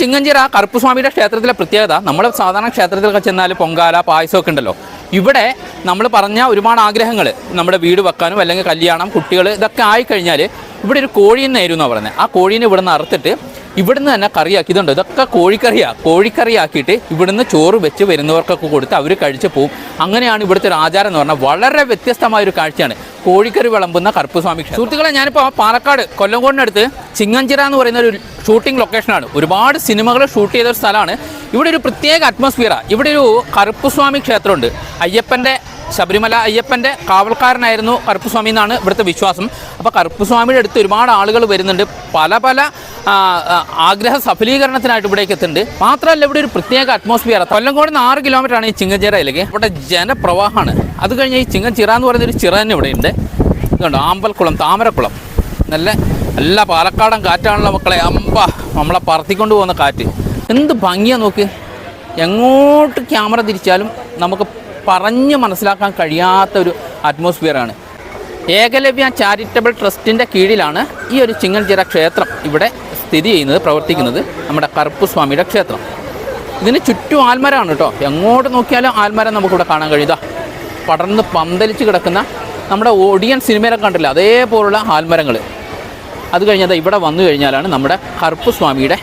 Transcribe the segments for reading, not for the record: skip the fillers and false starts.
ചിങ്ങഞ്ചിറ കറുപ്പുസ്വാമിയുടെ ക്ഷേത്രത്തിലെ പ്രത്യേകത, നമ്മൾ സാധാരണ ക്ഷേത്രത്തിലൊക്കെ ചെന്നാൽ പൊങ്കാല പായസമൊക്കെ ഉണ്ടല്ലോ. ഇവിടെ നമ്മൾ പറഞ്ഞ ഒരുപാട് ആഗ്രഹങ്ങൾ, നമ്മുടെ വീട് വെക്കാനും അല്ലെങ്കിൽ കല്യാണം, കുട്ടികൾ, ഇതൊക്കെ ആയിക്കഴിഞ്ഞാൽ ഇവിടെ ഒരു കോഴീന്നായിരുന്നു പറയുന്നത്. ആ കോഴീനെ ഇവിടെ നിന്ന് അറുത്തിട്ട് ഇവിടുന്ന് തന്നെ കറിയാക്കി. ഇതുണ്ട്, ഇതൊക്കെ കോഴിക്കറിയാക്കിയിട്ട് ഇവിടുന്ന് ചോറ് വെച്ച് വരുന്നവർക്കൊക്കെ കൊടുത്ത് അവർ കഴിച്ച് പോവും. അങ്ങനെയാണ് ഇവിടുത്തെ ഒരു ആചാരം എന്ന് പറഞ്ഞാൽ. വളരെ വ്യത്യസ്തമായൊരു കാഴ്ചയാണ് കോഴിക്കറി വിളമ്പുന്ന കറുപ്പുസ്വാമി ക്ഷേത്രം. സുഹൃത്തുക്കളെ, ഞാനിപ്പോൾ പാലക്കാട് കൊല്ലംകോടിനടുത്ത് ചിങ്ങഞ്ചിറ എന്ന് പറയുന്ന ഒരു ഷൂട്ടിംഗ് ലൊക്കേഷനാണ്. ഒരുപാട് സിനിമകൾ ഷൂട്ട് ചെയ്ത ഒരു സ്ഥലമാണ്. ഇവിടെ ഒരു പ്രത്യേക അറ്റ്മോസ്ഫിയറാണ്. ഇവിടെ ഒരു കറുപ്പുസ്വാമി ക്ഷേത്രമുണ്ട്. ശബരിമല അയ്യപ്പൻ്റെ കാവൽക്കാരനായിരുന്നു കറുപ്പുസ്വാമി എന്നാണ് ഇവിടുത്തെ വിശ്വാസം. അപ്പോൾ കറുപ്പുസ്വാമിയുടെ അടുത്ത് ഒരുപാട് ആളുകൾ വരുന്നുണ്ട്. പല ആഗ്രഹ സഫലീകരണത്തിനായിട്ട് ഇവിടേക്ക് എത്തുന്നുണ്ട്. മാത്രമല്ല ഇവിടെ ഒരു പ്രത്യേക അറ്റ്മോസ്ഫിയർ. കൊല്ലംകോട് നിന്ന് 6 കിലോമീറ്ററാണ് ഈ ചിങ്ങഞ്ചിറയിലേക്ക്. ഇവിടെ ജനപ്രവാഹമാണ്. അത് കഴിഞ്ഞ് ഈ ചിങ്ങഞ്ചിറ എന്ന് പറയുന്നൊരു ചിറ തന്നെ ഇവിടെ ഉണ്ട്. ഇതുണ്ട്, ആമ്പൽക്കുളം, താമരക്കുളം. നല്ല പാലക്കാടൻ കാറ്റാണല്ലോ മക്കളെ. നമ്മളെ പറത്തിക്കൊണ്ട് പോകുന്ന കാറ്റ് എന്ത് ഭംഗിയാണ് നോക്ക്. എങ്ങോട്ട് ക്യാമറ തിരിച്ചാലും നമുക്ക് പറഞ്ഞ് മനസ്സിലാക്കാൻ കഴിയാത്ത ഒരു അറ്റ്മോസ്ഫിയറാണ്. ഏകലവ്യ ചാരിറ്റബിൾ ട്രസ്റ്റിൻ്റെ കീഴിലാണ് ഈ ഒരു ചിങ്ങഞ്ചിറ ക്ഷേത്രം ഇവിടെ സ്ഥിതി ചെയ്യുന്നത്, പ്രവർത്തിക്കുന്നത്. നമ്മുടെ കറുപ്പുസ്വാമിയുടെ ക്ഷേത്രം. ഇതിന് ചുറ്റും ആൽമരമാണ് കേട്ടോ. എങ്ങോട്ട് നോക്കിയാലും ആൽമരം നമുക്കിവിടെ കാണാൻ കഴിയുക. പടർന്ന് പന്തലിച്ച് കിടക്കുന്ന നമ്മുടെ ഒടിയൻ സിനിമയിലൊക്കെ കണ്ടില്ല, അതേപോലുള്ള ആൽമരങ്ങൾ. അത് കഴിഞ്ഞത് ഇവിടെ വന്നു കഴിഞ്ഞാലാണ് നമ്മുടെ കറുപ്പുസ്വാമിയുടെ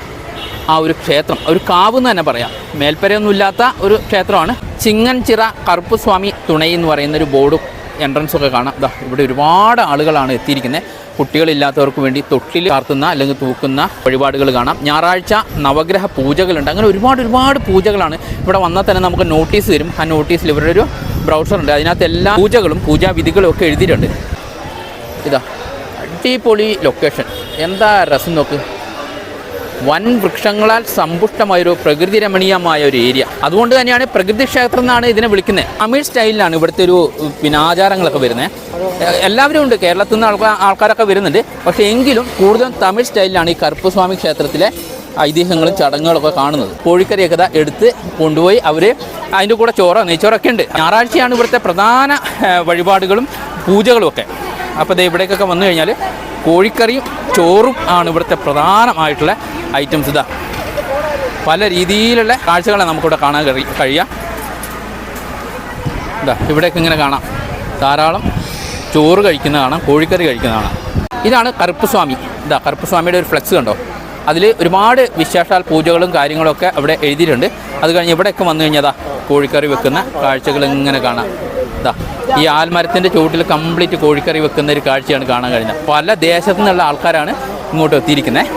ആ ഒരു ക്ഷേത്രം, ഒരു കാവ് എന്ന് തന്നെ പറയാം. മേൽപ്പരയൊന്നുമില്ലാത്ത ഒരു ക്ഷേത്രമാണ്. ചിങ്ങഞ്ചിറ കറുപ്പുസ്വാമി തുണൈ എന്ന് പറയുന്നൊരു ബോർഡും എൻട്രൻസൊക്കെ കാണാം. ഇവിടെ ഒരുപാട് ആളുകളാണ് എത്തിയിരിക്കുന്നത്. കുട്ടികളില്ലാത്തവർക്ക് വേണ്ടി തൊട്ടിൽ ചാർത്തുന്ന അല്ലെങ്കിൽ തൂക്കുന്ന വഴിപാടുകൾ കാണാം. ഞായറാഴ്ച നവഗ്രഹ പൂജകളുണ്ട്. അങ്ങനെ ഒരുപാട് പൂജകളാണ്. ഇവിടെ വന്നാൽ തന്നെ നമുക്ക് നോട്ടീസ് തരും. ആ നോട്ടീസിൽ ഇവരുടെ ഒരു ബ്രൗസറുണ്ട്. അതിനകത്ത് എല്ലാ പൂജകളും പൂജാവിധികളും ഒക്കെ എഴുതിയിട്ടുണ്ട്. അടിപൊളി ലൊക്കേഷൻ. എന്താ രസം നോക്ക്. വൻ വൃക്ഷങ്ങളാൽ സമ്പുഷ്ടമായൊരു പ്രകൃതി രമണീയമായ ഒരു ഏരിയ. അതുകൊണ്ട് തന്നെയാണ് പ്രകൃതി ക്ഷേത്രം എന്നാണ് ഇതിനെ വിളിക്കുന്നത്. തമിഴ് സ്റ്റൈലിലാണ് ഇവിടുത്തെ ഒരു ആചാരങ്ങളൊക്കെ വരുന്നത്. എല്ലാവരും ഉണ്ട്, കേരളത്തിൽ നിന്ന് ആൾക്കാരൊക്കെ വരുന്നുണ്ട്. പക്ഷേ എങ്കിലും കൂടുതലും തമിഴ് സ്റ്റൈലിലാണ് ഈ കറുപ്പുസ്വാമി ക്ഷേത്രത്തിലെ ഐതിഹ്യങ്ങളും ചടങ്ങുകളൊക്കെ കാണുന്നത്. കോഴിക്കറിയൊക്കെ എടുത്ത് കൊണ്ടുപോയി അവർ അതിൻ്റെ കൂടെ നെയ്ച്ചോറൊക്കെ ഉണ്ട്. ഞായറാഴ്ചയാണ് ഇവിടുത്തെ പ്രധാന വഴിപാടുകളും പൂജകളും ഒക്കെ. അപ്പോൾ ഇവിടേക്കൊക്കെ വന്നു കഴിഞ്ഞാൽ കോഴിക്കറിയും ചോറും ആണ് ഇവിടുത്തെ പ്രധാനമായിട്ടുള്ള ഐറ്റംസ്. പല രീതിയിലുള്ള കാഴ്ചകളെ നമുക്കിവിടെ കാണാൻ കഴിയാം. ഇവിടെയൊക്കെ ഇങ്ങനെ കാണാം, ധാരാളം ചോറ് കഴിക്കുന്ന കാണാം, കോഴിക്കറി കഴിക്കുന്ന കാണാം. ഇതാണ് കറുപ്പുസ്വാമി. കറുപ്പുസ്വാമിയുടെ ഒരു ഫ്ലെക്സ് കണ്ടോ. അതിൽ ഒരുപാട് വിശേഷാൽ പൂജകളും കാര്യങ്ങളൊക്കെ അവിടെ എഴുതിയിട്ടുണ്ട്. അത് കഴിഞ്ഞ് ഇവിടെയൊക്കെ വന്നു കഴിഞ്ഞാൽ കോഴിക്കറി വെക്കുന്ന കാഴ്ചകൾ ഇങ്ങനെ കാണാം. ഈ ആൽമരത്തിൻ്റെ ചുവട്ടിൽ കംപ്ലീറ്റ് കോഴിക്കറി വെക്കുന്ന ഒരു കാഴ്ചയാണ് കാണാൻ കഴിഞ്ഞത്. പല ദേശത്തു നിന്നുള്ള ആൾക്കാരാണ് ഇങ്ങോട്ട് എത്തിയിരിക്കുന്നത്.